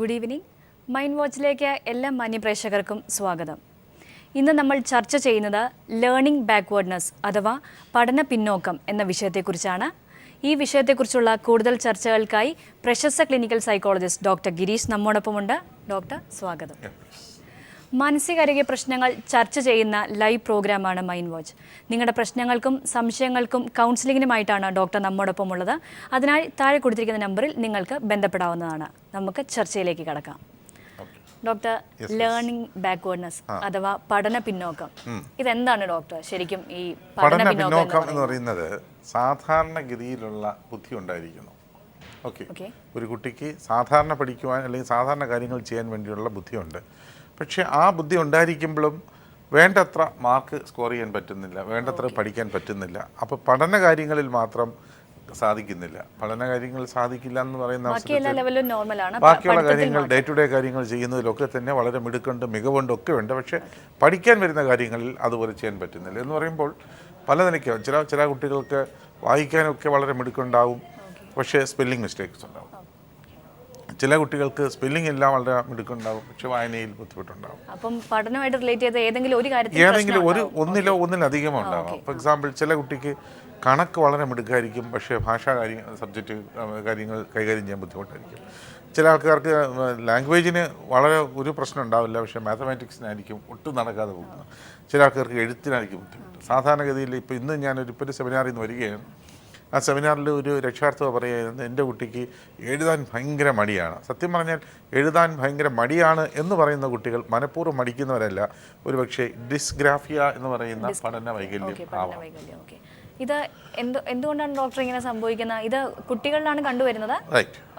Good evening. Mind വാച്ചിലേക്ക് എല്ലാ മാന്യപ്രേക്ഷകർക്കും സ്വാഗതം. ഇന്ന് നമ്മൾ ചർച്ച ചെയ്യുന്നത് ലേണിംഗ് ബാക്ക്വേർഡ്നെസ് അഥവാ പഠന പിന്നോക്കം എന്ന വിഷയത്തെക്കുറിച്ചാണ്. ഈ വിഷയത്തെക്കുറിച്ചുള്ള കൂടുതൽ ചർച്ചകൾക്കായി പ്രശസ്ത ക്ലിനിക്കൽ സൈക്കോളജിസ്റ്റ് ഡോക്ടർ ഗിരീഷ് നമ്മോടൊപ്പമുണ്ട്. ഡോക്ടർ, സ്വാഗതം. മാനസികാരോഗ്യ പ്രശ്നങ്ങൾ ചർച്ച ചെയ്യുന്ന ലൈവ് പ്രോഗ്രാമാണ് മൈൻഡ് വാച്ച്. നിങ്ങളുടെ പ്രശ്നങ്ങൾക്കും സംശയങ്ങൾക്കും കൗൺസിലിങ്ങിനുമായിട്ടാണ് ഡോക്ടർ നമ്മോടൊപ്പം ഉള്ളത്. അതിനാൽ താഴെ കൊടുത്തിരിക്കുന്ന നമ്പറിൽ നിങ്ങൾക്ക് ബന്ധപ്പെടാവുന്നതാണ്. നമുക്ക് ചർച്ചയിലേക്ക് കടക്കാം. ഡോക്ടർ, ലേണിംഗ് ബാക്ക്വേർഡ്നെസ് അഥവാ പഠന പിന്നോക്കം, ഇതെന്താണ് ഡോക്ടർ ശരിക്കും? ഈ പഠന പിന്നോക്കം എന്ന് പറയുന്നത് സാധാരണഗതിയിലുള്ള ബുദ്ധി ഉണ്ടായിരിക്കുന്നു. ഓക്കെ, ഒരു കുട്ടിക്ക് സാധാരണ പഠിക്കുവാൻ അല്ലെങ്കിൽ സാധാരണ കാര്യങ്ങൾ ചെയ്യാൻ വേണ്ടിയുള്ള ബുദ്ധിയുണ്ട്. പക്ഷെ ആ ബുദ്ധി ഉണ്ടായിരിക്കുമ്പോഴും വേണ്ടത്ര മാർക്ക് സ്കോർ ചെയ്യാൻ പറ്റുന്നില്ല, വേണ്ടത്ര പഠിക്കാൻ പറ്റുന്നില്ല. അപ്പോൾ പഠന കാര്യങ്ങളിൽ മാത്രം സാധിക്കുന്നില്ല. പഠന കാര്യങ്ങൾ സാധിക്കില്ല എന്ന് പറയുന്ന ബാക്കിയുള്ള കാര്യങ്ങൾ ഡേ ടു ഡേ കാര്യങ്ങൾ ചെയ്യുന്നതിലൊക്കെ തന്നെ വളരെ മിടുക്കുണ്ട്, മികവുണ്ട്, ഒക്കെ ഉണ്ട്. പക്ഷേ പഠിക്കാൻ വരുന്ന കാര്യങ്ങളിൽ അതുപോലെ ചെയ്യാൻ പറ്റുന്നില്ല എന്ന് പറയുമ്പോൾ പല നിലയ്ക്ക് ചില കുട്ടികൾക്ക് വായിക്കാനൊക്കെ വളരെ മിടുക്കുണ്ടാവും, പക്ഷേ സ്പെല്ലിംഗ് മിസ്റ്റേക്സ് ഉണ്ടാവും. ചില കുട്ടികൾക്ക് സ്പെല്ലിംഗ് എല്ലാം വളരെ മിടുക്കുണ്ടാവും, പക്ഷെ വായനയിൽ ബുദ്ധിമുട്ടുണ്ടാവും. അപ്പം പഠനമായിട്ട് റിലേറ്റ് ചെയ്ത ഏതെങ്കിലും ഒന്നിലധികം ഉണ്ടാവാം. ഫോർ എക്സാമ്പിൾ, ചില കുട്ടിക്ക് കണക്ക് വളരെ മിടുക്കായിരിക്കും, പക്ഷേ ഭാഷാ സബ്ജക്റ്റ് കാര്യങ്ങൾ കൈകാര്യം ചെയ്യാൻ ബുദ്ധിമുട്ടായിരിക്കും. ചില ആൾക്കാർക്ക് ലാംഗ്വേജിന് വളരെ ഒരു പ്രശ്നം ഉണ്ടാവില്ല, പക്ഷേ മാത്തമാറ്റിക്സിനായിരിക്കും ഒട്ടും നടക്കാതെ പോകുന്നത്. ചില ആൾക്കാർക്ക് എഴുത്തിനായിരിക്കും ബുദ്ധിമുട്ട്. സാധാരണഗതിയിൽ ഇപ്പോൾ ഇന്ന് ഞാനൊരു സെമിനാറിൽ നിന്ന് വരികയാണ്. ആ സെമിനാറിൽ ഒരു രക്ഷാർത്ഥ പറയുന്നത് എൻ്റെ കുട്ടിക്ക് എഴുതാൻ ഭയങ്കര മടിയാണ്. സത്യം പറഞ്ഞാൽ എഴുതാൻ ഭയങ്കര മടിയാണ് എന്ന് പറയുന്ന കുട്ടികൾ മനഃപൂർവ്വം മടിക്കുന്നവരല്ല, ഒരുപക്ഷെ ഡിസ്ഗ്രാഫിയ എന്ന് പറയുന്ന പഠന വൈകല്യം ആവാം. ഇത് എന്തുകൊണ്ടാണ് ഡോക്ടർ ഇങ്ങനെ സംഭവിക്കുന്നത്? ഇത് കുട്ടികളിലാണ് കണ്ടുവരുന്നത്.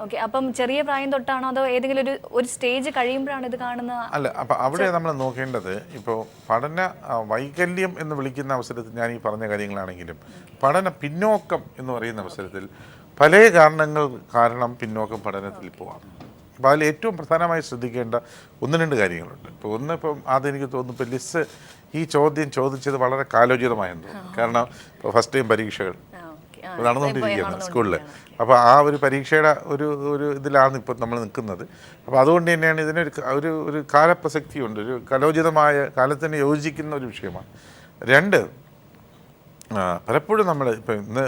ഓക്കെ, അപ്പം ചെറിയ പ്രായം തൊട്ടാണോ അതോ ഏതെങ്കിലും ഒരു സ്റ്റേജ് കഴിയുമ്പോഴാണ് ഇത് കാണുന്നത്? അല്ല, അപ്പം അവിടെ നമ്മൾ നോക്കേണ്ടത് ഇപ്പോൾ പഠന വൈകല്യം എന്ന് വിളിക്കുന്ന അവസരത്തിൽ ഞാൻ ഈ പറഞ്ഞ കാര്യങ്ങളാണെങ്കിലും പഠന പിന്നോക്കം എന്ന് പറയുന്ന അവസരത്തിൽ പല കാരണങ്ങൾ കാരണം പിന്നോക്കം പഠനത്തിൽ പോവാം. അപ്പോൾ അതിൽ ഏറ്റവും പ്രധാനമായി ശ്രദ്ധിക്കേണ്ട ഒന്ന് രണ്ട് കാര്യങ്ങളുണ്ട്. ഇപ്പം അതെനിക്ക് തോന്നുന്നു, ഇപ്പോൾ ലിസ് ഈ ചോദ്യം ചോദിച്ചത് വളരെ കാലോചിതമായെന്ന് തോന്നുന്നു. കാരണം ഇപ്പോൾ ഫസ്റ്റ് ടൈം പരീക്ഷകൾ നടന്നുകൊണ്ടിരിക്കുകയാണ് സ്കൂളിൽ. അപ്പോൾ ആ ഒരു പരീക്ഷയുടെ ഒരു ഇതിലാണ് ഇപ്പോൾ നമ്മൾ നിൽക്കുന്നത്. അപ്പോൾ അതുകൊണ്ട് തന്നെയാണ് ഇതിനൊരു കാലപ്രസക്തിയുണ്ട്, ഒരു കാലോചിതമായ കാലത്തിന് യോജിക്കുന്ന ഒരു വിഷയമാണ്. രണ്ട്, പലപ്പോഴും നമ്മൾ ഇപ്പോൾ ഇന്ന്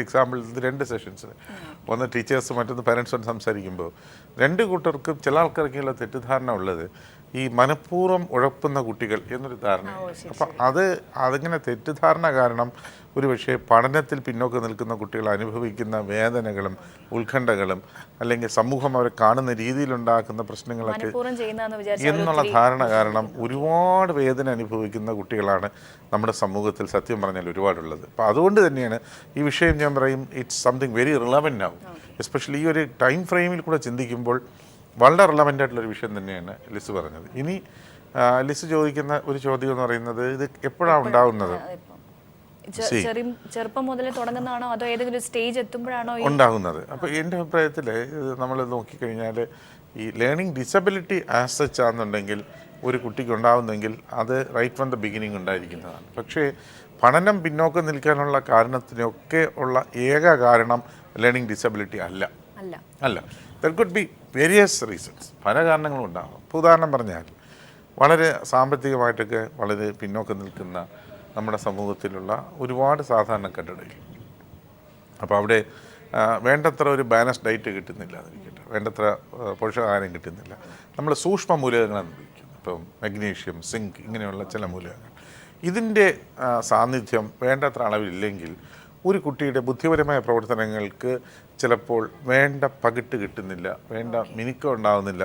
എക്സാമ്പിൾ ഇത് 2 സെഷൻസ്, ഒന്ന് ടീച്ചേഴ്സ് മറ്റൊന്ന് പാരൻസും സംസാരിക്കുമ്പോൾ രണ്ട് കൂട്ടർക്കും ചില ആൾക്കാർക്കുള്ള തെറ്റിദ്ധാരണ ഉള്ളത് ഈ മനഃപൂർവ്വം ഉഴപ്പുന്ന കുട്ടികൾ എന്നൊരു ധാരണ. അപ്പം അതിങ്ങനെ തെറ്റിദ്ധാരണ കാരണം ഒരു പക്ഷേ പഠനത്തിൽ പിന്നോക്കം നിൽക്കുന്ന കുട്ടികൾ അനുഭവിക്കുന്ന വേദനകളും ഉത്കണ്ഠകളും അല്ലെങ്കിൽ സമൂഹം അവരെ കാണുന്ന രീതിയിലുണ്ടാക്കുന്ന പ്രശ്നങ്ങളൊക്കെ എന്നുള്ള ധാരണ കാരണം ഒരുപാട് വേദന അനുഭവിക്കുന്ന കുട്ടികളാണ് നമ്മുടെ സമൂഹത്തിൽ സത്യം പറഞ്ഞാൽ ഒരുപാടുള്ളത്. അപ്പോൾ അതുകൊണ്ട് തന്നെയാണ് ഈ വിഷയം ഞാൻ പറയും ഇറ്റ്സ് സംതിങ് വെരി റിലവൻ്റ് ആവും. എസ്പെഷ്യലി ഈ ഒരു ടൈം ഫ്രെയിമിൽ കൂടെ ചിന്തിക്കുമ്പോൾ വളരെ റിലവൻ്റ് ആയിട്ടുള്ളൊരു വിഷയം തന്നെയാണ് ലിസ് പറഞ്ഞത്. ഇനി ലിസ് ചോദിക്കുന്ന ഒരു ചോദ്യം എന്ന് പറയുന്നത് ഇത് എപ്പോഴാണ് ഉണ്ടാകുന്നത്? ചെറുപ്പം മുതലേ തുടങ്ങുന്നതാണോ അതോ ഏതെങ്കിലും സ്റ്റേജ് എത്തുമ്പോഴാണോ ഉണ്ടാകുന്നത്? അപ്പോൾ എൻ്റെ അഭിപ്രായത്തിൽ നമ്മൾ നോക്കിക്കഴിഞ്ഞാൽ ഈ ലേണിംഗ് ഡിസബിലിറ്റി ആസ് സച്ച് ആണെന്നുണ്ടെങ്കിൽ ഒരു കുട്ടിക്ക് ഉണ്ടാകുന്നെങ്കിൽ അത് റൈറ്റ് ഫ്രം ദ ബിഗിനിങ് ഉണ്ടായിരിക്കുന്നതാണ്. പക്ഷേ പഠനം പിന്നോക്കം നിൽക്കാനുള്ള കാരണത്തിനൊക്കെ ഉള്ള ഏക കാരണം ലേണിംഗ് ഡിസബിലിറ്റി അല്ല. There could be various reasons, പല കാരണങ്ങളും ഉണ്ടാകും. ഇപ്പോൾ ഉദാഹരണം പറഞ്ഞാൽ വളരെ സാമ്പത്തികമായിട്ടൊക്കെ വളരെ പിന്നോക്കം നിൽക്കുന്ന നമ്മുടെ സമൂഹത്തിലുള്ള ഒരുപാട് സാധാരണക്കാരുടെ അപ്പോൾ അവിടെ വേണ്ടത്ര ഒരു ബാലൻസ് ഡയറ്റ് കിട്ടുന്നില്ല, അതിരിക്കട്ടെ, വേണ്ടത്ര പോഷകാഹാരം കിട്ടുന്നില്ല. നമ്മൾ സൂക്ഷ്മ മൂലകങ്ങളെന്ന് വിളിക്കുന്നു. ഇപ്പം മഗ്നീഷ്യം, സിങ്ക്, ഇങ്ങനെയുള്ള ചില മൂലകങ്ങൾ, ഇതിൻ്റെ സാന്നിധ്യം വേണ്ടത്ര അളവിലില്ലെങ്കിൽ ഒരു കുട്ടിയുടെ ബുദ്ധിപരമായ പ്രവർത്തനങ്ങൾക്ക് ചിലപ്പോൾ വേണ്ട പകിട്ട് കിട്ടുന്നില്ല, വേണ്ട മിനുക്കം ഉണ്ടാകുന്നില്ല,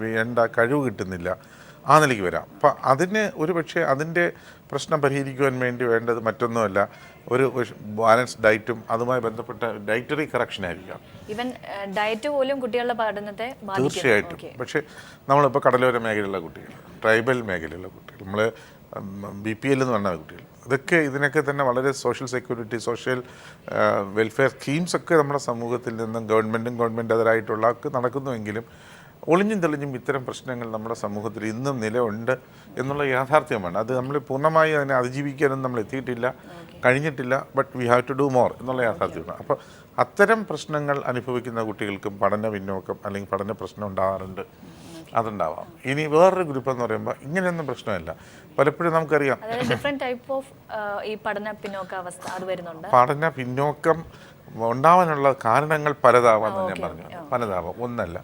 വേണ്ട കഴിവ് കിട്ടുന്നില്ല, ആ നിലയ്ക്ക് വരാം. അപ്പം അതിന് ഒരു പക്ഷേ അതിൻ്റെ പ്രശ്നം പരിഹരിക്കുവാൻ വേണ്ടി വേണ്ടത് മറ്റൊന്നുമല്ല, ഒരു ബാലൻസ് ഡയറ്റും അതുമായി ബന്ധപ്പെട്ട ഡയറ്ററി കറക്ഷൻ ആയിരിക്കാം. ഈവൻ ഡയറ്റ് പോലും കുട്ടികളുടെ പഠനത്തെ തീർച്ചയായിട്ടും. പക്ഷേ നമ്മളിപ്പോൾ കടലോര മേഖലയിലുള്ള കുട്ടികൾ, ട്രൈബൽ മേഖലയിലുള്ള കുട്ടികൾ, നമ്മൾ BPL എന്ന് പറഞ്ഞ കുട്ടികൾ, ഇതിനൊക്കെ തന്നെ വളരെ സോഷ്യൽ സെക്യൂരിറ്റി, സോഷ്യൽ വെൽഫെയർ സ്കീംസൊക്കെ നമ്മുടെ സമൂഹത്തിൽ നിന്നും ഗവൺമെൻറ്റും ഗവൺമെൻറ് അതരായിട്ടുള്ള ഒക്കെ നടക്കുന്നുവെങ്കിലും ഒളിഞ്ഞും തെളിഞ്ഞും ഇത്തരം പ്രശ്നങ്ങൾ നമ്മുടെ സമൂഹത്തിൽ ഇന്നും നിലയുണ്ട് എന്നുള്ള യാഥാർത്ഥ്യമാണ്. അത് നമ്മൾ പൂർണ്ണമായി അതിനെ അതിജീവിക്കാനൊന്നും നമ്മൾ എത്തിയിട്ടില്ല, കഴിഞ്ഞിട്ടില്ല. But we have to do more എന്നുള്ള യാഥാർത്ഥ്യമാണ്. അപ്പോൾ അത്തരം പ്രശ്നങ്ങൾ അനുഭവിക്കുന്ന കുട്ടികൾക്കും പഠന പിന്നോക്കം അല്ലെങ്കിൽ പഠന പ്രശ്നം ഉണ്ടാകാറുണ്ട്. അതുണ്ടാവാം. ഇനി വേറൊരു ഗ്രൂപ്പ് എന്ന് പറയുമ്പോൾ ഇങ്ങനെയൊന്നും പ്രശ്നമില്ല. പലപ്പോഴും നമുക്കറിയാം ഡിഫറെന്റ് ടൈപ്പ് ഓഫ് ഈ പഠന പിന്നോക്കാവസ്ഥ അത് വരുന്നുണ്ട്. പഠന പിന്നോക്കം ഉണ്ടാവാനുള്ള കാരണങ്ങൾ പലതാവാമെന്ന് ഞാൻ പറഞ്ഞു. പലതാവാം, ഒന്നല്ല.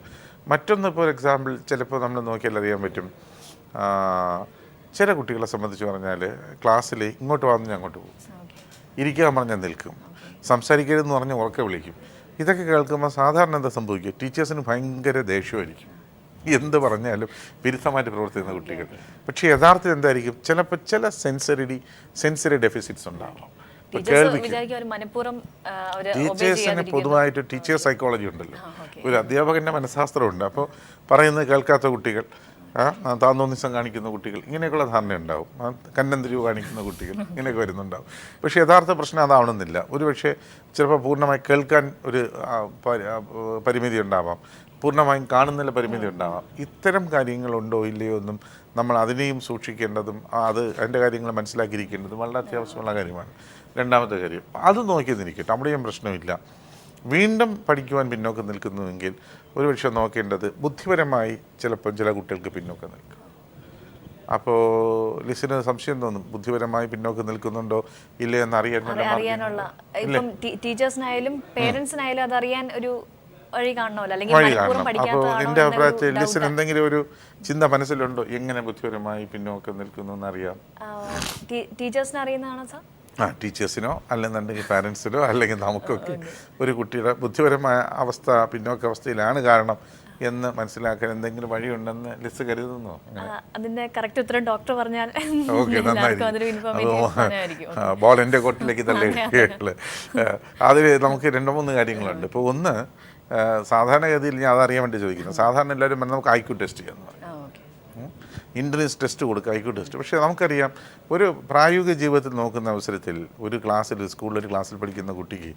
മറ്റൊന്ന്, ഫോർ എക്സാമ്പിൾ, ചിലപ്പോൾ നമ്മൾ നോക്കിയാൽ അറിയാൻ പറ്റും, ചില കുട്ടികളെ സംബന്ധിച്ച് പറഞ്ഞാൽ ക്ലാസ്സിൽ ഇങ്ങോട്ട് വന്ന് അങ്ങോട്ട് പോകും, ഇരിക്കാൻ പറഞ്ഞാൽ നിൽക്കും, സംസാരിക്കരുതെന്ന് പറഞ്ഞ് ഉറക്കെ വിളിക്കും. ഇതൊക്കെ കേൾക്കുമ്പോൾ സാധാരണ എന്താ സംഭവിക്കുക? ടീച്ചേഴ്സിന് ഭയങ്കര ദേഷ്യമായിരിക്കും, എന്ത് പറഞ്ഞാലും വിരുദ്ധമായിട്ട് പ്രവർത്തിക്കുന്ന കുട്ടികൾ. പക്ഷേ യഥാർത്ഥം എന്തായിരിക്കും? ചിലപ്പോൾ ചില സെൻസറി ഡെഫിസിറ്റ്സ് ഉണ്ടാവാം. ടീച്ചേഴ്സിന് പൊതുവായിട്ട് ടീച്ചേഴ്സ് സൈക്കോളജി ഉണ്ടല്ലോ, ഒരു അധ്യാപകൻ്റെ മനഃശാസ്ത്രമുണ്ട്. അപ്പോൾ പറയുന്നത് കേൾക്കാത്ത കുട്ടികൾ, താന്തോന്നിസം കാണിക്കുന്ന കുട്ടികൾ, ഇങ്ങനെയൊക്കെയുള്ള ധാരണ ഉണ്ടാവും. കന്നന്തിരിവ് കാണിക്കുന്ന കുട്ടികൾ, ഇങ്ങനെയൊക്കെ വരുന്നുണ്ടാവും. പക്ഷേ യഥാർത്ഥ പ്രശ്നം അതാവണമെന്നില്ല. ഒരുപക്ഷെ ചിലപ്പോൾ പൂർണ്ണമായി കേൾക്കാൻ ഒരു പരിമിതി ഉണ്ടാവാം, പൂർണ്ണമായും കാണുന്നതിൽ പരിമിതി ഉണ്ടാവാം. ഇത്തരം കാര്യങ്ങളുണ്ടോ ഇല്ലയോ എന്നും നമ്മൾ അതിനെയും സൂക്ഷിക്കേണ്ടതും അതിൻ്റെ കാര്യങ്ങൾ മനസ്സിലാക്കിയിരിക്കേണ്ടതും വളരെ അത്യാവശ്യമുള്ള കാര്യമാണ്. രണ്ടാമത്തെ കാര്യം, അത് നോക്കിയെന്നിരിക്കട്ടെ, അവിടെയും പ്രശ്നമില്ല. വീണ്ടും പഠിക്കുവാൻ പിന്നോക്കം നിൽക്കുന്നുവെങ്കിൽ ഒരുപക്ഷെ നോക്കേണ്ടത് ബുദ്ധിപരമായി ചിലപ്പോൾ ചില കുട്ടികൾക്ക് പിന്നോക്കം നിൽക്കും. അപ്പോൾ ലിസിന് സംശയം തോന്നും, ബുദ്ധിപരമായി പിന്നോക്കം നിൽക്കുന്നുണ്ടോ ഇല്ലേ എന്ന് അറിയാനുള്ള ടീച്ചേഴ്സിനായാലും പേരൻസിനായാലും അതറിയാൻ ഒരു വഴി കാണണമല്ലോ. അപ്പോൾ എൻ്റെ അഭിപ്രായത്തിൽ ലിസിന് എന്തെങ്കിലും ഒരു ചിന്ത മനസ്സിലുണ്ടോ, എങ്ങനെ ബുദ്ധിപരമായി പിന്നോക്കം നിൽക്കുന്നു എന്നറിയാം? ടീച്ചേഴ്സിന് അറിയുന്നതാണോ സാർ? ടീച്ചേഴ്സിനോ അല്ലെന്നുണ്ടെങ്കിൽ പാരൻസിനോ അല്ലെങ്കിൽ നമുക്കൊക്കെ ഒരു കുട്ടിയുടെ ബുദ്ധിപരമായ അവസ്ഥ പിന്നോക്കാവസ്ഥയിലാണ് കാരണം എന്ന് മനസ്സിലാക്കാൻ എന്തെങ്കിലും വഴിയുണ്ടെന്ന് ലിസ് കരുതുന്നു? അതിന്റെ കറക്റ്റ് ഉത്തരം ഡോക്ടർ പറഞ്ഞാൽ ബോൾ എൻ്റെ കോർട്ടിലേക്ക് തള്ളി. അതിൽ നമുക്ക് 2-3 കാര്യങ്ങളുണ്ട്. ഇപ്പോൾ ഒന്ന്, സാധാരണഗതിയിൽ ഞാൻ അതറിയാൻ വേണ്ടി ചോദിക്കുന്നത്, സാധാരണ എല്ലാവരും പറഞ്ഞാൽ നമുക്ക് IQ ടെസ്റ്റ് ചെയ്യാമെന്ന് പറയും, ഇൻ്റലിജൻസ് ടെസ്റ്റ് കൊടുക്കുക, IQ ടെസ്റ്റ്. പക്ഷേ നമുക്കറിയാം, ഒരു പ്രായോഗിക ജീവിതത്തിൽ നോക്കുന്ന അവസരത്തിൽ ഒരു സ്കൂളിലൊരു ക്ലാസ്സിൽ പഠിക്കുന്ന കുട്ടിക്ക്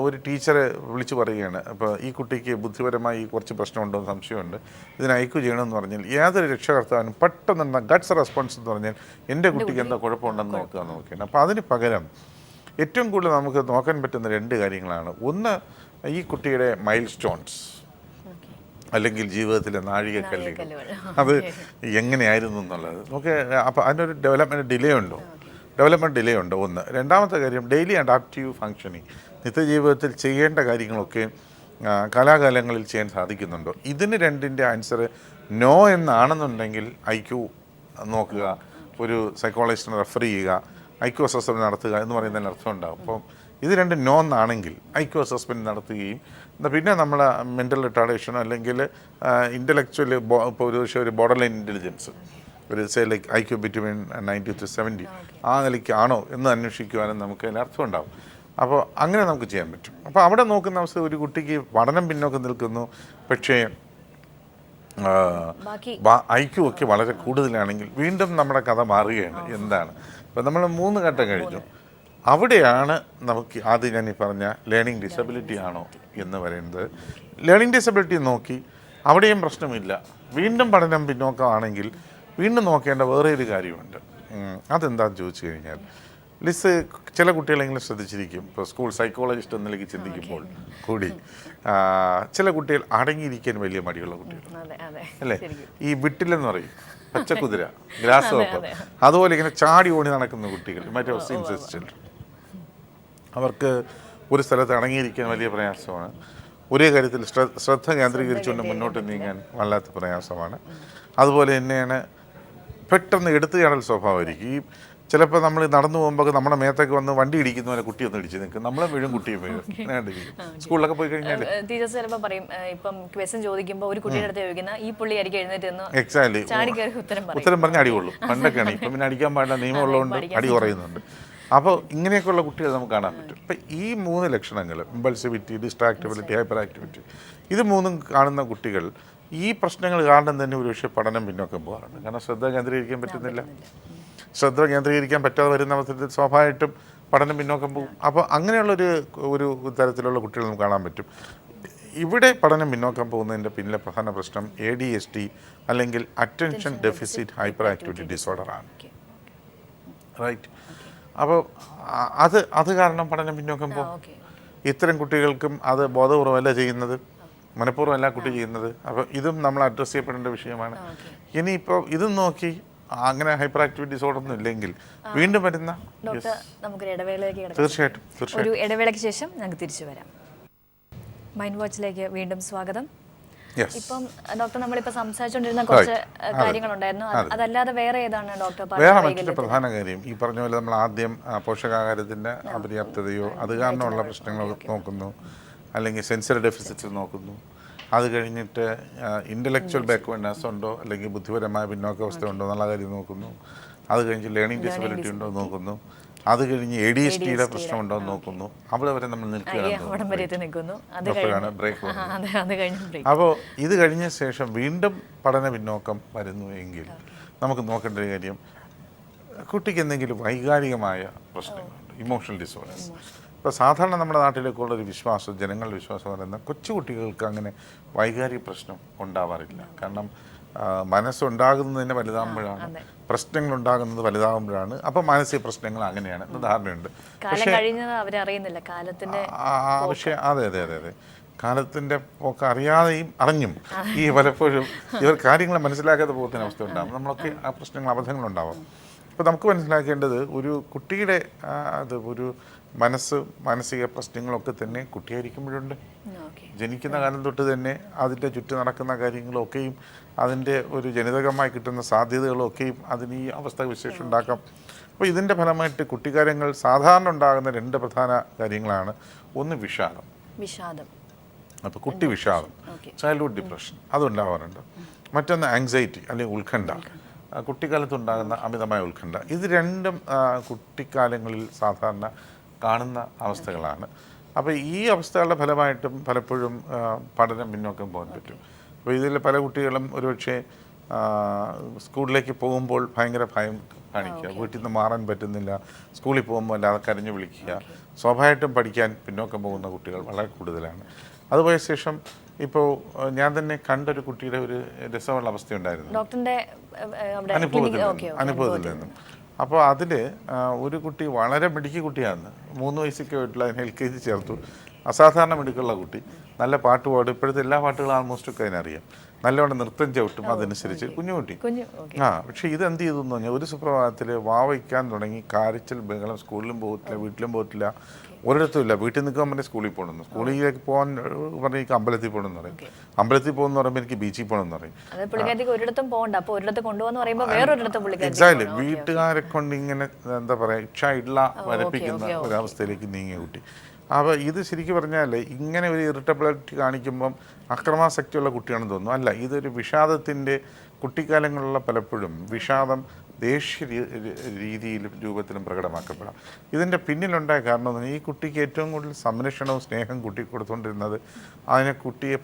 ഒരു ടീച്ചറെ വിളിച്ച് പറയുകയാണ്, അപ്പോൾ ഈ കുട്ടിക്ക് ബുദ്ധിപരമായി കുറച്ച് പ്രശ്നമുണ്ടോ എന്ന് സംശയമുണ്ട്, ഇതിന് IQ ചെയ്യണമെന്ന് പറഞ്ഞാൽ യാതൊരു രക്ഷകർത്താവിനും പെട്ടെന്ന് ഗട്ട്സ് റെസ്പോൺസ് എന്ന് പറഞ്ഞാൽ എൻ്റെ കുട്ടിക്ക് എന്താ കുഴപ്പമുണ്ടെന്ന് നോക്കുകയാണ്. അപ്പോൾ അതിന് പകരം ഏറ്റവും കൂടുതൽ നമുക്ക് നോക്കാൻ പറ്റുന്ന 2 കാര്യങ്ങളാണ്. ഒന്ന്, ഈ കുട്ടിയുടെ മൈൽ സ്റ്റോൺസ് അല്ലെങ്കിൽ ജീവിതത്തിലെ നാഴികക്കല്ലുകൾ, അത് എങ്ങനെയായിരുന്നു എന്നുള്ളത് നമുക്ക്. അപ്പോൾ അതിനൊരു ഡെവലപ്മെൻറ്റ് ഡിലേ ഉണ്ടോ ഒന്ന്. രണ്ടാമത്തെ കാര്യം, ഡെയിലി അഡാപ്റ്റീവ് ഫങ്ഷനിങ്, നിത്യജീവിതത്തിൽ ചെയ്യേണ്ട കാര്യങ്ങളൊക്കെ കാലാകാലങ്ങളിൽ ചെയ്യാൻ സാധിക്കുന്നുണ്ടോ? ഇതിന് 2ൻ്റെ ആൻസർ നോ എന്നാണെന്നുണ്ടെങ്കിൽ IQ നോക്കുക, ഒരു സൈക്കോളജിസ്റ്റിനെ റെഫർ ചെയ്യുക, IQ അസസ്മെൻറ്റ് നടത്തുക എന്ന് പറയുന്നതിന് അർത്ഥം ഉണ്ടാകും. അപ്പം ഇത് 2 നോ എന്നാണെങ്കിൽ IQ അസസ്മെൻറ്റ് നടത്തുകയും പിന്നെ നമ്മൾ മെൻ്റൽ റിട്ടാർഡേഷനോ അല്ലെങ്കിൽ ഇൻ്റലക്ച്വൽ ഇപ്പോൾ ഒരു ബോർഡർ ലൈൻ ഇൻ്റലിജൻസ്, ഒരു ലൈക്ക് IQ ബിറ്റ്വീൻ 90 to 70 ആ നിലയ്ക്കാണോ എന്ന് അന്വേഷിക്കുവാനും നമുക്ക് അതിന് അർത്ഥം ഉണ്ടാകും. അപ്പോൾ അങ്ങനെ നമുക്ക് ചെയ്യാൻ പറ്റും. അപ്പോൾ അവിടെ നോക്കുന്ന അവസ്ഥ, ഒരു കുട്ടിക്ക് പഠനം പിന്നോക്കം നിൽക്കുന്നു, പക്ഷേ IQ ഒക്കെ വളരെ കൂടുതലാണെങ്കിൽ വീണ്ടും നമ്മുടെ കഥ മാറുകയാണ്. എന്താണ്? ഇപ്പം നമ്മൾ 3 ഘട്ടം കഴിഞ്ഞു. അവിടെയാണ് നമുക്ക് ആദ്യം ഞാൻ ഈ പറഞ്ഞ ലേണിംഗ് ഡിസബിലിറ്റി ആണോ എന്ന് പറയുന്നത്. ലേണിംഗ് ഡിസബിലിറ്റി നോക്കി അവിടെയും പ്രശ്നമില്ല, വീണ്ടും പഠനം പിന്നോക്കമാണെങ്കിൽ വീണ്ടും നോക്കേണ്ട വേറെ ഒരു കാര്യമുണ്ട്. അതെന്താണെന്ന് ചോദിച്ചു കഴിഞ്ഞാൽ, ലിസ് ചില കുട്ടികളെങ്കിലും ശ്രദ്ധിച്ചിരിക്കും, ഇപ്പോൾ സ്കൂൾ സൈക്കോളജിസ്റ്റ് എന്ന നിലയ്ക്ക് ചിന്തിക്കുമ്പോൾ കൂടി ചില കുട്ടികൾ അടങ്ങിയിരിക്കാൻ വലിയ മടിയുള്ള കുട്ടികൾ അല്ലേ? ഈ വിട്ടില്ലെന്ന് പറയും, പച്ചക്കുതിര, ഗ്രാസ് ഹോപ്പർ, അതുപോലെ ഇങ്ങനെ ചാടി ഓടി നടക്കുന്ന കുട്ടികൾ, മറ്റേ ചിൽഡ്രൻ, അവർക്ക് ഒരു സ്ഥലത്ത് അടങ്ങിയിരിക്കാൻ വലിയ പ്രയാസമാണ്. ഒരേ കാര്യത്തിൽ ശ്രദ്ധ കേന്ദ്രീകരിച്ചുകൊണ്ട് മുന്നോട്ട് നീങ്ങാൻ വല്ലാത്ത പ്രയാസമാണ്. അതുപോലെ തന്നെയാണ് പെട്ടെന്ന് എടുത്തു ചാടൽ സ്വഭാവമായിരിക്കും. ഈ ചിലപ്പോൾ നമ്മൾ നടന്നു പോകുമ്പോൾ നമ്മുടെ മേത്തൊക്കെ വന്ന് വണ്ടി ഇടിക്കുന്ന പോലെ കുട്ടിയൊന്നും ഇടിച്ച് നിൽക്കും, നമ്മളെ വീഴും, കുട്ടിയും വീഴും. സ്കൂളിലൊക്കെ പോയി കഴിഞ്ഞാൽ ടീച്ചേഴ്സ് ചിലപ്പോൾ പറയും, ഇപ്പം ക്വസ്റ്റ്യൻ ചോദിക്കുമ്പോൾ ഒരു കുട്ടിയുടെ അടുത്ത് ചോദിക്കുന്ന ഈ പുള്ളി ആയിരിക്കും എഴുന്നേറ്റ് എക്സാക്ട്ലി ഉത്തരം പറഞ്ഞ് അടി കൊള്ളും. പണ്ടൊക്കെയാണ്, ഇപ്പം പിന്നെ അടിക്കാൻ പാടില്ല, നിയമം ഉള്ളതുകൊണ്ട് അടി കുറയുന്നുണ്ട്. അപ്പോൾ ഇങ്ങനെയൊക്കെയുള്ള കുട്ടികൾ നമുക്ക് കാണാൻ പറ്റും. ഇപ്പം ഈ 3 ലക്ഷണങ്ങൾ, ഇമ്പൾസിവിറ്റി, ഡിസ്ട്രാക്റ്റബിലിറ്റി, ഹൈപ്പർ ആക്ടിവിറ്റി, ഇത് 3ഉം കാണുന്ന കുട്ടികൾ ഈ പ്രശ്നങ്ങൾ കാരണം തന്നെ ഒരുപക്ഷെ പഠനം പിന്നോക്കം പോകാറുണ്ട്. കാരണം ശ്രദ്ധ കേന്ദ്രീകരിക്കാൻ പറ്റുന്നില്ല. ശ്രദ്ധ കേന്ദ്രീകരിക്കാൻ പറ്റാതെ വരുന്ന അവസരത്തിൽ സ്വാഭാവികമായിട്ടും പഠനം പിന്നോക്കം പോകും. അപ്പോൾ അങ്ങനെയുള്ളൊരു തരത്തിലുള്ള കുട്ടികൾ നമുക്ക് കാണാൻ പറ്റും. ഇവിടെ പഠനം പിന്നോക്കം പോകുന്നതിൻ്റെ പിന്നിലെ പ്രധാന പ്രശ്നം ADHD അല്ലെങ്കിൽ അറ്റൻഷൻ ഡെഫിസിറ്റ് ഹൈപ്പർ ആക്ടിവിറ്റി ഡിസോർഡറാണ്. റൈറ്റ്. അപ്പോൾ അത് കാരണം പഠനം പിന്നോക്കം പോകും. ഇത്തരം കുട്ടികൾക്കും അത് ബോധപൂർവമല്ല ചെയ്യുന്നത്, മനഃപൂർവ്വമല്ല കുട്ടി ചെയ്യുന്നത്. അപ്പോൾ ഇതും നമ്മൾ അഡ്രസ്സ് ചെയ്യപ്പെടേണ്ട വിഷയമാണ്. ഇനിയിപ്പോൾ ഇതും നോക്കി അങ്ങനെ ഹൈപ്പർ ആക്ടിവിറ്റി ഡിസോർഡർ ഒന്നും ഇല്ലെങ്കിൽ വീണ്ടും വരുന്ന തീർച്ചയായിട്ടും ഒരു ഇടവേളയ്ക്ക് ശേഷം ഞങ്ങൾക്ക് തിരിച്ചു വരാം. മൈൻഡ് വാച്ചിലേക്ക് വീണ്ടും സ്വാഗതം. ഇപ്പം ഡോക്ടർ നമ്മളിപ്പോൾ സംസാരിച്ചുകൊണ്ടിരുന്ന കുറച്ച് കാര്യങ്ങളുണ്ടായിരുന്നു. അതല്ലാതെ വേറെ ഏതാണ് ഡോക്ടർ വേറെ മറ്റൊരു പ്രധാന കാര്യം? ഈ പറഞ്ഞ പോലെ നമ്മൾ ആദ്യം പോഷകാഹാരത്തിൻ്റെ അപര്യാപ്തതയോ അത് കാരണമുള്ള പ്രശ്നങ്ങൾ നോക്കുന്നു, അല്ലെങ്കിൽ സെൻസറി ഡെഫിസിറ്റ് നോക്കുന്നു. അത് കഴിഞ്ഞിട്ട് ഇൻ്റലക്ച്വൽ ബാക്ക്വേർഡ്നെസ് ഉണ്ടോ അല്ലെങ്കിൽ ബുദ്ധിപരമായ പിന്നോക്കാവസ്ഥ ഉണ്ടോ എന്നുള്ള കാര്യം നോക്കുന്നു. അത് കഴിഞ്ഞ് ലേണിംഗ് ഡിസബിലിറ്റി ഉണ്ടോ നോക്കുന്നു. അത് കഴിഞ്ഞ് ADHDയുടെ പ്രശ്നമുണ്ടോ എന്ന് നോക്കുന്നു. അവിടെ വരെ നമ്മൾ നിൽക്കുകയാണ് ബ്രേക്ക്. അപ്പോൾ ഇത് കഴിഞ്ഞ ശേഷം വീണ്ടും പഠന പിന്നോക്കം വരുന്നു എങ്കിൽ നമുക്ക് നോക്കേണ്ട ഒരു കാര്യം, കുട്ടിക്ക് എന്തെങ്കിലും വൈകാരികമായ പ്രശ്നങ്ങളുണ്ട്, ഇമോഷണൽ ഡിസോർഡേഴ്സ്. ഇപ്പോൾ സാധാരണ നമ്മുടെ നാട്ടിലേക്കുള്ളൊരു വിശ്വാസം, ജനങ്ങളുടെ വിശ്വാസം പറയുന്നത് കൊച്ചുകുട്ടികൾക്ക് അങ്ങനെ വൈകാരിക പ്രശ്നം ഉണ്ടാവാറില്ല. കാരണം മനസ്സുണ്ടാകുന്നതിന് വലുതാകുമ്പോഴാണ്, പ്രശ്നങ്ങളുണ്ടാകുന്നത് വലുതാകുമ്പോഴാണ്. അപ്പം മാനസിക പ്രശ്നങ്ങൾ അങ്ങനെയാണ് എന്ന് ധാരണയുണ്ട്. പക്ഷേ അതെ അതെ അതെ അതെ കാലത്തിൻ്റെ പോക്ക് അറിയാതെയും അറിഞ്ഞും ഈ പലപ്പോഴും ഇവർ കാര്യങ്ങൾ മനസ്സിലാക്കാതെ പോകുന്ന അവസ്ഥ ഉണ്ടാകും. നമ്മളൊക്കെ ആ പ്രശ്നങ്ങൾ അബദ്ധങ്ങളുണ്ടാവും. അപ്പോൾ നമുക്ക് മനസ്സിലാക്കേണ്ടത് ഒരു കുട്ടിയുടെ ഒരു മാനസിക പ്രശ്നങ്ങളൊക്കെ തന്നെ കുട്ടിയായിരിക്കുമ്പോഴുണ്ട്. ജനിക്കുന്ന കാലം തൊട്ട് തന്നെ അതിൻ്റെ ചുറ്റും നടക്കുന്ന കാര്യങ്ങളൊക്കെയും അതിൻ്റെ ഒരു ജനിതകമായി കിട്ടുന്ന സാധ്യതകളൊക്കെയും അതിന് ഈ അവസ്ഥ വിശേഷം ഉണ്ടാക്കാം. അപ്പോൾ ഇതിൻ്റെ ഫലമായിട്ട് കുട്ടിക്കാര്യങ്ങൾ സാധാരണ ഉണ്ടാകുന്ന രണ്ട് പ്രധാന കാര്യങ്ങളാണ്. ഒന്ന് വിഷാദം. അപ്പോൾ കുട്ടി വിഷാദം, ചൈൽഡ്ഹുഡ് ഡിപ്രഷൻ അതുണ്ടാവാറുണ്ട്. മറ്റൊന്ന് ആങ്സൈറ്റി അല്ലെങ്കിൽ ഉത്കണ്ഠ, കുട്ടിക്കാലത്തുണ്ടാകുന്ന അമിതമായ ഉത്കണ്ഠ. ഇത് രണ്ടും കുട്ടിക്കാലങ്ങളിൽ സാധാരണ കാണുന്ന അവസ്ഥകളാണ്. അപ്പോൾ ഈ അവസ്ഥകളുടെ ഫലമായിട്ടും പലപ്പോഴും പഠനം പിന്നോക്കം പോകാൻ പറ്റും. അപ്പോൾ ഇതിൽ പല കുട്ടികളും ഒരുപക്ഷെ സ്കൂളിലേക്ക് പോകുമ്പോൾ ഭയങ്കര ഭയം കാണിക്കുക, വീട്ടിൽ നിന്ന് മാറാൻ പറ്റുന്നില്ല, സ്കൂളിൽ പോകുമ്പോൾ അല്ലാതെ കരഞ്ഞു വിളിക്കുക. സ്വാഭാവികമായിട്ടും പഠിക്കാൻ പിന്നോക്കം പോകുന്ന കുട്ടികൾ വളരെ കൂടുതലാണ്. അതുപോയ ശേഷം ഇപ്പോൾ ഞാൻ തന്നെ കണ്ടൊരു കുട്ടിയുടെ ഒരു രസമുള്ള അവസ്ഥയുണ്ടായിരുന്നു അനുഭവത്തിൽ നിന്നും. അപ്പോൾ അതിൽ ഒരു കുട്ടി വളരെ മിടുക്കി കുട്ടിയാണ്, 3 വയസ്സൊക്കെ ആയിട്ടുള്ള, അതിന് LKG ചേർത്തു. അസാധാരണ മിടുക്കുള്ള കുട്ടി, നല്ല പാട്ട് പാടും. ഇപ്പോഴത്തെ എല്ലാ പാട്ടുകളും ആൾമോസ്റ്റ് ഒക്കെ അതിനറിയാം. നല്ലവണ്ണം നൃത്തം ചവിട്ടും. അതനുസരിച്ച് കുഞ്ഞുകുട്ടി. പക്ഷേ ഇത് എന്ത് ചെയ്തു എന്ന് പറഞ്ഞാൽ ഒരു സുപ്രഭാതത്തിൽ വാവയ്ക്കാൻ തുടങ്ങി, കാരച്ചൽ ബഹളം, സ്കൂളിലും പോകത്തില്ല, വീട്ടിലും പോകത്തില്ല, ഒരിടത്തും ഇല്ല. വീട്ടിൽ നിൽക്കാൻ പറഞ്ഞാൽ സ്കൂളിൽ പോകണമെന്ന്, സ്കൂളിലേക്ക് പോകാൻ പറഞ്ഞാൽ എനിക്ക് അമ്പലത്തിൽ പോകണമെന്ന് പറയും, അമ്പലത്തിൽ പോകുന്ന പറയുമ്പോൾ എനിക്ക് ബീച്ചിൽ പോകണമെന്ന് പറയും. എക്സാക്ട്ലി. വീട്ടുകാരെ കൊണ്ട് ഇങ്ങനെ എന്താ പറയുക, ഇച്ഛ ഇടല വരപ്പിക്കുന്ന ഒരവസ്ഥയിലേക്ക് നീങ്ങിയ കുട്ടി. അപ്പോൾ ഇത് ശരിക്കും പറഞ്ഞാൽ ഇങ്ങനെ ഒരു ഇറിറ്റബിലിറ്റി കാണിക്കുമ്പം അക്രമാസക്തിയുള്ള കുട്ടിയാണെന്ന് തോന്നുന്നു. അല്ല, ഇതൊരു വിഷാദത്തിൻ്റെ കുട്ടിക്കാലങ്ങളിലുള്ള പലപ്പോഴും വിഷാദം ദേഷ്യ രീതിയിലും രൂപത്തിലും പ്രകടമാക്കപ്പെടാം. ഇതിൻ്റെ പിന്നിലുണ്ടായ കാരണം എന്ന് പറഞ്ഞാൽ ഈ കുട്ടിക്ക് ഏറ്റവും കൂടുതൽ സംരക്ഷണവും സ്നേഹം കുട്ടി കൊടുത്തുകൊണ്ടിരുന്നത് അതിനെ കുട്ടിയെ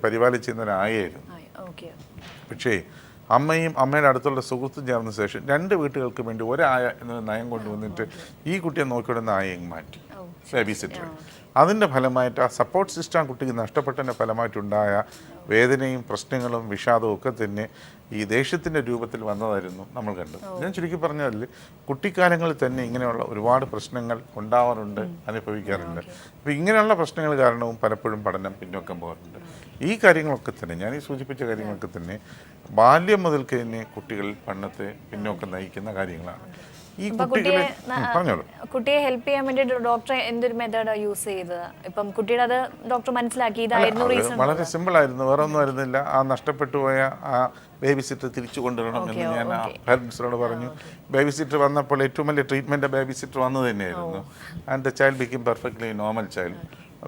പരിപാലിച്ചിരുന്നൊരായായിരുന്നു. പക്ഷേ അമ്മയും അമ്മയുടെ അടുത്തുള്ള സുഹൃത്തും ചേർന്ന ശേഷം 2 വീട്ടുകൾക്ക് വേണ്ടി ഒരായ എന്ന നയം കൊണ്ടുവന്നിട്ട് ഈ കുട്ടിയെ നോക്കിവിടുന്ന ആയയും മാറ്റി, ബേബി സിറ്റർ. അതിൻ്റെ ഫലമായിട്ട് ആ സപ്പോർട്ട് സിസ്റ്റം കുട്ടിക്ക് നഷ്ടപ്പെട്ടതിൻ്റെ ഫലമായിട്ടുണ്ടായ വേദനയും പ്രശ്നങ്ങളും വിഷാദവും ഒക്കെ തന്നെ ഈ ദേഷ്യത്തിൻ്റെ രൂപത്തിൽ വന്നതായിരുന്നു നമ്മൾ കണ്ടത്. ഞാൻ ചുരുക്കി പറഞ്ഞാൽ കുട്ടിക്കാലങ്ങളിൽ തന്നെ ഇങ്ങനെയുള്ള ഒരുപാട് പ്രശ്നങ്ങൾ ഉണ്ടാവാറുണ്ട്, അനുഭവിക്കാറുണ്ട്. അപ്പോൾ ഇങ്ങനെയുള്ള പ്രശ്നങ്ങൾ കാരണവും പലപ്പോഴും പഠനം പിന്നോക്കം പോകാറുണ്ട്. ഈ കാര്യങ്ങളൊക്കെ തന്നെ, ഞാൻ ഈ സൂചിപ്പിച്ച കാര്യങ്ങളൊക്കെ തന്നെ ബാല്യം മുതൽക്ക് തന്നെ കുട്ടികൾ പഠനത്തെ പിന്നോക്കം നയിക്കുന്ന കാര്യങ്ങളാണ്. ഈ കുട്ടിയെ ഹെൽപ്പ് ചെയ്യാൻ വേണ്ടി ഡോക്ടർ എന്തൊരു മെത്തേഡ് യൂസ് ചെയ്തത്? ഇപ്പം കുട്ടിയുടെ അത് ഡോക്ടർ മനസ്സിലാക്കി ഇതായിരുന്നു റീസൺ. വളരെ സിമ്പിൾ ആയിരുന്നു, വേറെ ഒന്നും ആയിരുന്നില്ല. ആ നഷ്ടപ്പെട്ടു പോയ ആ ബേബി സിറ്റർ തിരിച്ചു കൊണ്ടുവരണം എന്ന് ഞാൻ ആ പാരൻസിനോട് പറഞ്ഞു. ബേബി സിറ്റർ വന്നപ്പോൾ ഏറ്റവും വലിയ ട്രീറ്റ്മെൻറ്റ് ബേബി സിറ്റർ വന്നത് തന്നെയായിരുന്നു. And the child become perfectly normal child,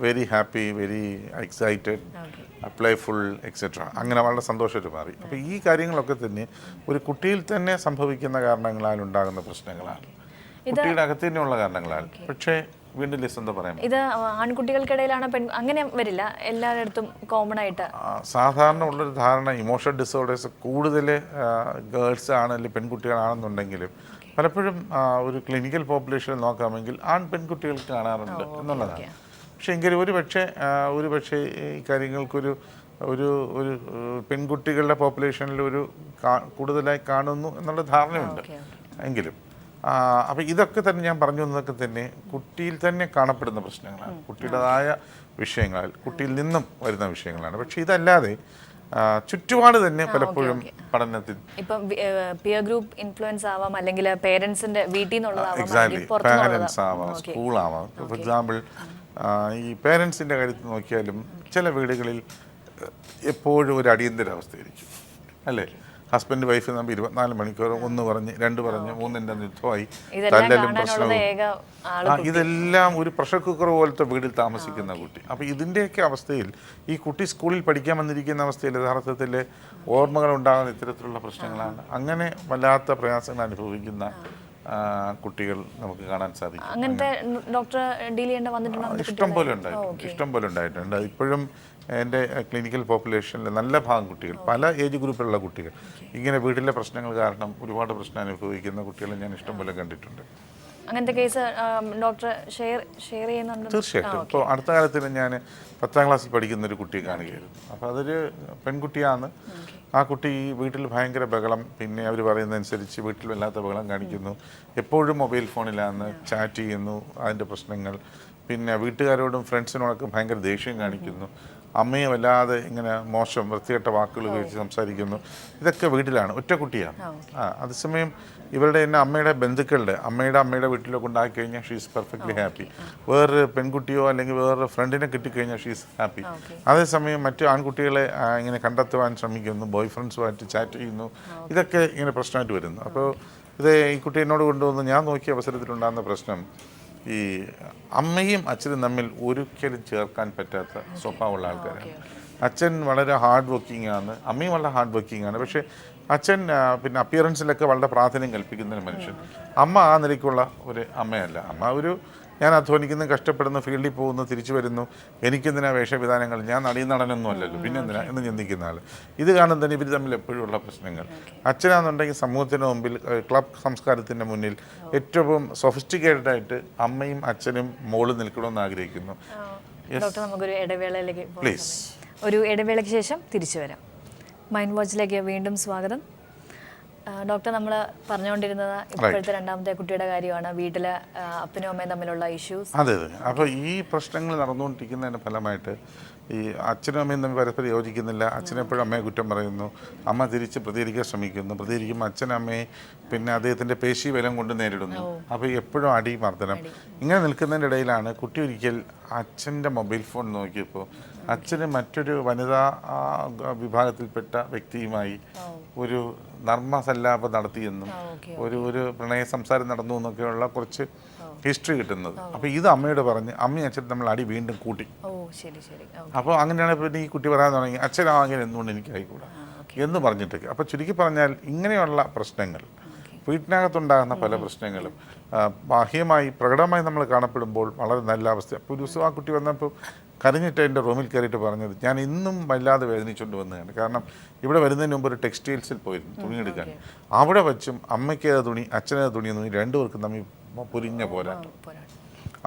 very happy, very excited, playful etcetera. അങ്ങനെ വളരെ സന്തോഷമായിട്ട് മാറി. അപ്പോൾ ഈ കാര്യങ്ങളൊക്കെ തന്നെ ഒരു കുട്ടിയിൽ തന്നെ സംഭവിക്കുന്ന കാരണങ്ങളാൽ ഉണ്ടാകുന്ന പ്രശ്നങ്ങളാണ്, കുട്ടിയുടെ അകത്ത് തന്നെയുള്ള കാരണങ്ങളാൽ. പക്ഷേ വീണ്ടും എന്താ പറയാം, ഇത് ആൺകുട്ടികൾക്കിടയിലാണ്, അങ്ങനെ വരില്ല, എല്ലായിടത്തും കോമൺ ആയിട്ട് സാധാരണ ഉള്ളൊരു ധാരണ. ഇമോഷണൽ ഡിസോർഡേഴ്സ് കൂടുതൽ ഗേൾസ് ആണെങ്കിലും പെൺകുട്ടികളാണെന്നുണ്ടെങ്കിലും പലപ്പോഴും ഒരു ക്ലിനിക്കൽ പോപ്പുലേഷനിൽ നോക്കാമെങ്കിൽ പെൺകുട്ടികൾക്ക് കാണാറുണ്ട് എന്നുള്ളതാണ്. പക്ഷേ എങ്കിലും ഒരു പക്ഷേ ഈ കാര്യങ്ങൾക്കൊരു ഒരു ഒരു പെൺകുട്ടികളുടെ പോപ്പുലേഷനിൽ ഒരു കൂടുതലായി കാണുന്നു എന്നുള്ള ധാരണയുണ്ട്. എങ്കിലും അപ്പോൾ ഇതൊക്കെ തന്നെ ഞാൻ പറഞ്ഞു വന്നതൊക്കെ തന്നെ കുട്ടിയിൽ തന്നെ കാണപ്പെടുന്ന പ്രശ്നങ്ങളാണ്, കുട്ടിയുടേതായ വിഷയങ്ങളിൽ കുട്ടിയിൽ നിന്നും വരുന്ന വിഷയങ്ങളാണ്. പക്ഷേ ഇതല്ലാതെ ചുറ്റുപാട് തന്നെ പലപ്പോഴും പഠനത്തിൽ ഇപ്പം പിയർ ഗ്രൂപ്പ് ഇൻഫ്ലുവൻസ് ആവാം, അല്ലെങ്കിൽ പേരൻസിന്റെ വീട്ടിൽ നിന്നുള്ളതാവാം, എക്സാക്ട്ലി പാരൻസ് ആവാം, സ്കൂളാവാം. ഫോർ എക്സാമ്പിൾ ഈ പേരൻസിൻ്റെ കാര്യത്തിൽ നോക്കിയാലും ചില വീടുകളിൽ എപ്പോഴും ഒരു അടിയന്തരാവസ്ഥയായിരിക്കും അല്ലേ. ഹസ്ബൻഡ് വൈഫ് നമ്മൾ 24 മണിക്കൂർ ഒന്ന് പറഞ്ഞ് 2 പറഞ്ഞ് 3ൻ്റെ യുദ്ധമായി തല്ലലും പ്രശ്നവും ഇതെല്ലാം ഒരു പ്രഷർ കുക്കർ പോലത്തെ വീട്ടിൽ താമസിക്കുന്ന കുട്ടി. അപ്പോൾ ഇതിൻ്റെയൊക്കെ അവസ്ഥയിൽ ഈ കുട്ടി സ്കൂളിൽ പഠിക്കാൻ വന്നിരിക്കുന്ന അവസ്ഥയിൽ യഥാർത്ഥത്തിൽ ഓർമ്മകൾ ഉണ്ടാകുന്ന ഇത്തരത്തിലുള്ള പ്രശ്നങ്ങളാണ്. അങ്ങനെ വല്ലാത്ത പ്രയാസങ്ങൾ അനുഭവിക്കുന്ന കുട്ടികൾ നമുക്ക് കാണാൻ സാധിക്കും. അങ്ങനത്തെ ഡോക്ടർ ഡീൽ ചെയ്യേണ്ട വന്നിട്ടുണ്ടോ? ഇഷ്ടം പോലെ ഉണ്ടായിട്ടുണ്ട്. ഇപ്പോഴും എൻ്റെ ക്ലിനിക്കൽ പോപ്പുലേഷനിൽ നല്ല ഭാഗം കുട്ടികൾ, പല ഏജ് ഗ്രൂപ്പിലുള്ള കുട്ടികൾ, ഇങ്ങനെ വീട്ടിലെ പ്രശ്നങ്ങൾ കാരണം ഒരുപാട് പ്രശ്നം അനുഭവിക്കുന്ന കുട്ടികളെ ഞാൻ ഇഷ്ടംപോലെ കണ്ടിട്ടുണ്ട്. അങ്ങനത്തെ കേസ് ഡോക്ടർ ഷെയർ ചെയ്യുന്നുണ്ട്? തീർച്ചയായിട്ടും. ഇപ്പോൾ അടുത്ത കാലത്തിൽ ഞാൻ 10ാം ക്ലാസ്സിൽ പഠിക്കുന്ന ഒരു കുട്ടിയെ കാണുകയായിരുന്നു. അപ്പോൾ അതൊരു പെൺകുട്ടിയാണ്. ആ കുട്ടി വീട്ടിൽ ഭയങ്കര ബഹളം, പിന്നെ അവർ പറയുന്നതനുസരിച്ച് വീട്ടിൽ വല്ലാത്ത ബഹളം കാണിക്കുന്നു, എപ്പോഴും മൊബൈൽ ഫോണിലാണ്, ചാറ്റ് ചെയ്യുന്നു, അതിൻ്റെ പ്രശ്നങ്ങൾ, പിന്നെ വീട്ടുകാരോടും ഫ്രണ്ട്സിനോടൊക്കെ ഭയങ്കര ദേഷ്യം കാണിക്കുന്നു, അമ്മയെ വല്ലാതെ ഇങ്ങനെ മോശം വൃത്തികെട്ട വാക്കുകൾ ഉപയോഗിച്ച് സംസാരിക്കുന്നു. ഇതൊക്കെ വീട്ടിലാണ്, ഒറ്റ കുട്ടിയാണ്. അതേസമയം ഇവരുടെ തന്നെ അമ്മയുടെ ബന്ധുക്കളുടെ അമ്മയുടെ വീട്ടിലൊക്കെ ഉണ്ടാക്കി കഴിഞ്ഞാൽ ഷീസ് പെർഫെക്റ്റ്ലി ഹാപ്പി. വേറൊരു പെൺകുട്ടിയോ അല്ലെങ്കിൽ വേറൊരു ഫ്രണ്ടിനെ കിട്ടിക്കഴിഞ്ഞാൽ ഷീസ് ഹാപ്പി. അതേസമയം മറ്റു ആൺകുട്ടികളെ ഇങ്ങനെ കണ്ടെത്തുവാൻ ശ്രമിക്കുന്നു, ബോയ് ഫ്രണ്ട്സുമായിട്ട് ചാറ്റ് ചെയ്യുന്നു, ഇതൊക്കെ ഇങ്ങനെ പ്രശ്നമായിട്ട് വരുന്നു. അപ്പോൾ ഈ കുട്ടി എന്നോട് കൊണ്ടുവന്ന് ഞാൻ നോക്കിയ അവസരത്തിലുണ്ടാകുന്ന പ്രശ്നം, ഈ അമ്മയും അച്ഛനും തമ്മിൽ ഒരിക്കലും ചേർക്കാൻ പറ്റാത്ത സ്വഭാവമുള്ള ആൾക്കാരാണ്. അച്ഛൻ വളരെ ഹാർഡ് വർക്കിംഗ് ആണ്, അമ്മയും വളരെ ഹാർഡ് വർക്കിംഗ് ആണ്. പക്ഷേ അച്ഛൻ പിന്നെ അപ്പിയറൻസിലൊക്കെ വളരെ പ്രാധാന്യം കൽപ്പിക്കുന്ന ഒരു മനുഷ്യൻ. അമ്മ ആ നിലയ്ക്കുള്ള ഒരു അമ്മയല്ല. അമ്മ ഒരു ഞാൻ അധ്വാനിക്കുന്നു, കഷ്ടപ്പെടുന്നു, ഫീൽഡിൽ പോകുന്നു, തിരിച്ചു വരുന്നു, എനിക്കെന്തിനാ വേഷവിധാനങ്ങൾ, ഞാൻ നടനൊന്നും അല്ലല്ലോ, പിന്നെ എന്തിനാ എന്ന് ചിന്തിക്കുന്ന ആൾ. ഇത് കാരണം തന്നെ ഇവർ തമ്മിൽ എപ്പോഴുള്ള പ്രശ്നങ്ങൾ. അച്ഛനാണെന്നുണ്ടെങ്കിൽ സമൂഹത്തിന് മുമ്പിൽ, ക്ലബ് സംസ്കാരത്തിൻ്റെ മുന്നിൽ ഏറ്റവും സൊഫിസ്റ്റിക്കേറ്റഡ് ആയിട്ട് അമ്മയും അച്ഛനും മോളും നിൽക്കണമെന്ന് ആഗ്രഹിക്കുന്നു. നമുക്കൊരു ഇടവേളയിലേക്ക് പ്ലീസ്. ഒരു ഇടവേളയ്ക്ക് ശേഷം തിരിച്ചു വരാം. മൈൻഡ് വാച്ചിലേക്ക് വീണ്ടും സ്വാഗതം. ഡോക്ടർ, നമ്മൾ പറഞ്ഞുകൊണ്ടിരുന്നത് ഇപ്പോഴത്തെ രണ്ടാമത്തെ കുട്ടിയുടെ കാര്യമാണ്, വീട്ടിലെ അപ്പനും അമ്മയും തമ്മിലുള്ള ഇഷ്യൂസ്. അതെ. അപ്പോൾ ഈ പ്രശ്നങ്ങൾ നടന്നുകൊണ്ടിരിക്കുന്നതിൻ്റെ ഫലമായിട്ട് ഈ അച്ഛനും അമ്മയും തമ്മിൽ പരസ്പരം യോജിക്കുന്നില്ല. അച്ഛനെപ്പോഴും അമ്മയെ കുറ്റം പറയുന്നു, അമ്മ തിരിച്ച് പ്രതികരിക്കാൻ ശ്രമിക്കുന്നു, പ്രതികരിക്കുമ്പോൾ അച്ഛനമ്മയെ പിന്നെ അദ്ദേഹത്തിൻ്റെ പേശി ബലം കൊണ്ട് നേരിടുന്നു. അപ്പോൾ എപ്പോഴും അടി മർദ്ദനം ഇങ്ങനെ നിൽക്കുന്നതിൻ്റെ ഇടയിലാണ് കുട്ടി ഒരിക്കൽ അച്ഛൻ്റെ മൊബൈൽ ഫോൺ നോക്കിയപ്പോൾ അച്ഛന് മറ്റൊരു വനിതാ വിഭാഗത്തിൽപ്പെട്ട വ്യക്തിയുമായി ഒരു നർമ്മസല്ലാപം നടത്തിയെന്നും ഒരു പ്രണയ സംസാരം നടന്നു എന്നൊക്കെയുള്ള കുറച്ച് ഹിസ്റ്ററി കിട്ടുന്നത്. അപ്പോൾ ഇത് അമ്മയോട് പറഞ്ഞ് അമ്മയും അച്ഛനും നമ്മൾ അടി വീണ്ടും കൂട്ടി. അപ്പോൾ അങ്ങനെയാണ് പിന്നെ ഈ കുട്ടി പറയാൻ തുടങ്ങി, അച്ഛനാണെങ്കിൽ എന്തുകൊണ്ട് എനിക്കായിക്കൂടാ എന്ന് പറഞ്ഞിട്ടൊക്കെ. അപ്പോൾ ചുരുക്കി പറഞ്ഞാൽ ഇങ്ങനെയുള്ള പ്രശ്നങ്ങൾ, വീട്ടിനകത്തുണ്ടാകുന്ന പല പ്രശ്നങ്ങളും ബാഹ്യമായി പ്രകടമായി നമ്മൾ കാണപ്പെടുമ്പോൾ വളരെ നല്ല അവസ്ഥ. അപ്പോൾ ഒരു ദിവസം ആ കുട്ടി വന്നപ്പോൾ കരഞ്ഞിട്ട് എൻ്റെ റൂമിൽ കയറിയിട്ട് പറഞ്ഞത്, ഞാൻ ഇന്നും വല്ലാതെ വേദനിച്ചുകൊണ്ട് വന്നതാണ്. കാരണം ഇവിടെ വരുന്നതിന് മുമ്പ് ഒരു ടെക്സ്റ്റൈൽസിൽ പോയിരുന്നു തുണിയെടുക്കാൻ. അവിടെ വച്ചും അമ്മയ്ക്കേത് തുണി അച്ഛനേത് തുണിയെന്ന് രണ്ടുപേർക്കും തമ്മിൽ പൊരിഞ്ഞ പോരാട്ടം.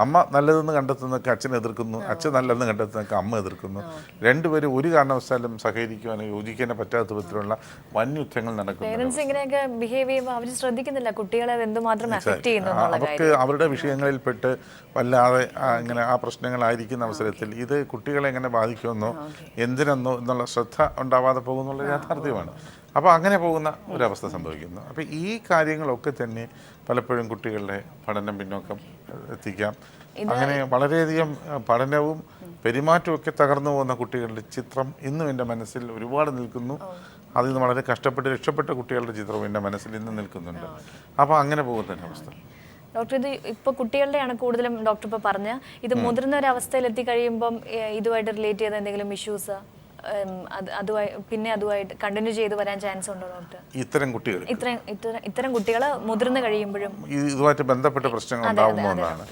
അമ്മ നല്ലതെന്ന് കണ്ടെത്തുന്നതൊക്കെ അച്ഛൻ എതിർക്കുന്നു, അച്ഛൻ നല്ലതെന്ന് കണ്ടെത്തുന്നതൊക്കെ അമ്മ എതിർക്കുന്നു. രണ്ടുപേരും ഒരു കാരണവശാലും സഹകരിക്കുവാനോ യോജിക്കാനോ പറ്റാത്ത വിധത്തിലുള്ള വൻയുദ്ധങ്ങൾ നടക്കുന്നു. ഇങ്ങനെയൊക്കെ ബിഹേവ് ചെയ്യുമ്പോൾ അവർ ശ്രദ്ധിക്കുന്നില്ല കുട്ടികളെ എന്തുമാത്രം എഫക്ട് ചെയ്യുന്നു. അവർക്ക് അവരുടെ വിഷയങ്ങളിൽപ്പെട്ട് വല്ലാതെ ഇങ്ങനെ ആ പ്രശ്നങ്ങളായിരിക്കുന്ന അവസരത്തിൽ ഇത് കുട്ടികളെ എങ്ങനെ ബാധിക്കുമെന്നോ എന്തിനെന്നോ എന്നുള്ള ശ്രദ്ധ ഉണ്ടാവാതെ പോകുന്നുള്ള യാഥാർത്ഥ്യമാണ്. അപ്പോൾ അങ്ങനെ പോകുന്ന ഒരവസ്ഥ സംഭവിക്കുന്നു. അപ്പോൾ ഈ കാര്യങ്ങളൊക്കെ തന്നെ പലപ്പോഴും കുട്ടികളുടെ പഠനം പിന്നോക്കം എത്തിക്കാം. അങ്ങനെ വളരെയധികം പഠനവും പെരുമാറ്റവും ഒക്കെ തകർന്നു പോകുന്ന കുട്ടികളുടെ ചിത്രം ഇന്നും എൻ്റെ മനസ്സിൽ ഒരുപാട് നിൽക്കുന്നു. അതിൽ നിന്ന് വളരെ കഷ്ടപ്പെട്ട് രക്ഷപ്പെട്ട കുട്ടികളുടെ ചിത്രവും എൻ്റെ മനസ്സിൽ ഇന്നും നിൽക്കുന്നുണ്ട്. അപ്പോൾ അങ്ങനെ പോകുന്ന അവസ്ഥ. ഡോക്ടർ, ഇത് ഇപ്പോൾ കുട്ടികളുടെയാണ് കൂടുതലും ഡോക്ടർ ഇപ്പോൾ പറഞ്ഞ, ഇത് മുതിർന്ന ഒരു അവസ്ഥയിൽ എത്തിക്കഴിയുമ്പം ഇതുമായിട്ട് റിലേറ്റ് ചെയ്ത എന്തെങ്കിലും ഇഷ്യൂസ് അതുമായിട്ട് കണ്ടിന്യൂ ചെയ്ത് വരാൻ ചാൻസ് ഉണ്ടോ ഡോക്ടർ? ഇത്തരം കുട്ടികൾ മുതിർന്നു കഴിയുമ്പോഴും ഇതുമായിട്ട് ബന്ധപ്പെട്ട പ്രശ്നങ്ങൾ ഉണ്ടാകുന്നതാണ്.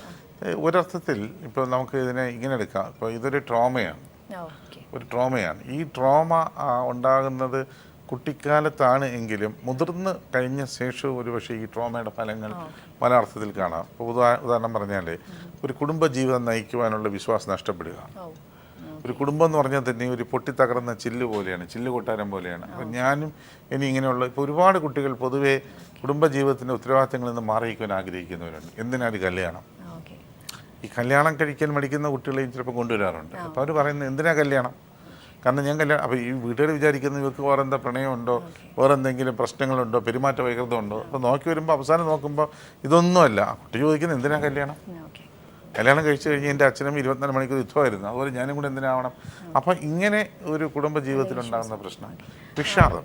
ഒരർത്ഥത്തിൽ ഇപ്പോൾ നമുക്ക് ഇതിനെ ഇങ്ങനെ എടുക്കാം. ഇപ്പോൾ ഇതൊരു ട്രോമയാണ്. ഈ ട്രോമ ഉണ്ടാകുന്നത് കുട്ടിക്കാലത്താണ് എങ്കിലും മുതിർന്ന് കഴിഞ്ഞ ശേഷവും ഒരുപക്ഷെ ഈ ട്രോമയുടെ ഫലങ്ങൾ പല അർത്ഥത്തിൽ കാണാം. ഇപ്പോൾ ഉദാഹരണം പറഞ്ഞാൽ ഒരു കുടുംബജീവിതം നയിക്കുവാനുള്ള വിശ്വാസം നഷ്ടപ്പെടുക. ഒരു കുടുംബം എന്ന് പറഞ്ഞാൽ തന്നെ ഒരു പൊട്ടിത്തകർന്ന ചില്ല് പോലെയാണ്, ചില്ല് കൊട്ടാരം പോലെയാണ്. അപ്പം ഞാനും ഇനി ഇങ്ങനെയുള്ള ഇപ്പോൾ ഒരുപാട് കുട്ടികൾ പൊതുവേ കുടുംബജീവിതത്തിൻ്റെ ഉത്തരവാദിത്തങ്ങളിൽ നിന്ന് മാറിയിരിക്കാൻ ആഗ്രഹിക്കുന്നവരുണ്ട്. എന്തിനാണ് കല്യാണം? ഈ കല്യാണം കഴിക്കാൻ മടിക്കുന്ന കുട്ടികളെയും ചിലപ്പോൾ കൊണ്ടുവരാറുണ്ട്. അപ്പോൾ അവർ പറയുന്നത് എന്തിനാ കല്യാണം? കാരണം ഞാൻ കല്യാണം അപ്പോൾ ഈ വീട്ടുകാർ വിചാരിക്കുന്ന ഇവർക്ക് വേറെ എന്താ പ്രണയമുണ്ടോ, വേറെ എന്തെങ്കിലും പ്രശ്നങ്ങളുണ്ടോ, പെരുമാറ്റ വൈകൃതമുണ്ടോ? അപ്പോൾ നോക്കി വരുമ്പോൾ അവസാനം നോക്കുമ്പോൾ ഇതൊന്നുമല്ല. കുട്ടി ചോദിക്കുന്നത് എന്തിനാ കല്യാണം? കല്യാണം കഴിച്ചു കഴിഞ്ഞ് എൻ്റെ അച്ഛനും 24 മണിക്കൂർ യുദ്ധമായിരുന്നു, അതുപോലെ ഞാനും കൂടെ എന്തിനാവണം? അപ്പം ഇങ്ങനെ ഒരു കുടുംബ ജീവിതത്തിലുണ്ടാകുന്ന പ്രശ്നം വിഷാദം.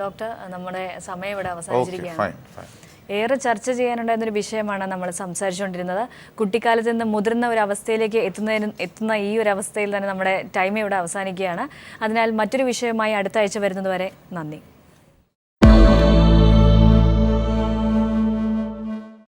ഡോക്ടർ, നമ്മുടെ സമയം ഇവിടെ അവസാനിച്ചിരിക്കുകയാണ്. ഏറെ ചർച്ച ചെയ്യാനുണ്ടായിരുന്നൊരു വിഷയമാണ് നമ്മൾ സംസാരിച്ചുകൊണ്ടിരുന്നത്. കുട്ടിക്കാലത്ത് നിന്ന് മുതിർന്ന ഒരു അവസ്ഥയിലേക്ക് എത്തുന്ന ഈ ഒരു അവസ്ഥയിൽ തന്നെ നമ്മുടെ ടൈം ഇവിടെ അവസാനിക്കുകയാണ്. അതിനാൽ മറ്റൊരു വിഷയമായി അടുത്ത ആഴ്ച വരുന്നത് വരെ നന്ദി.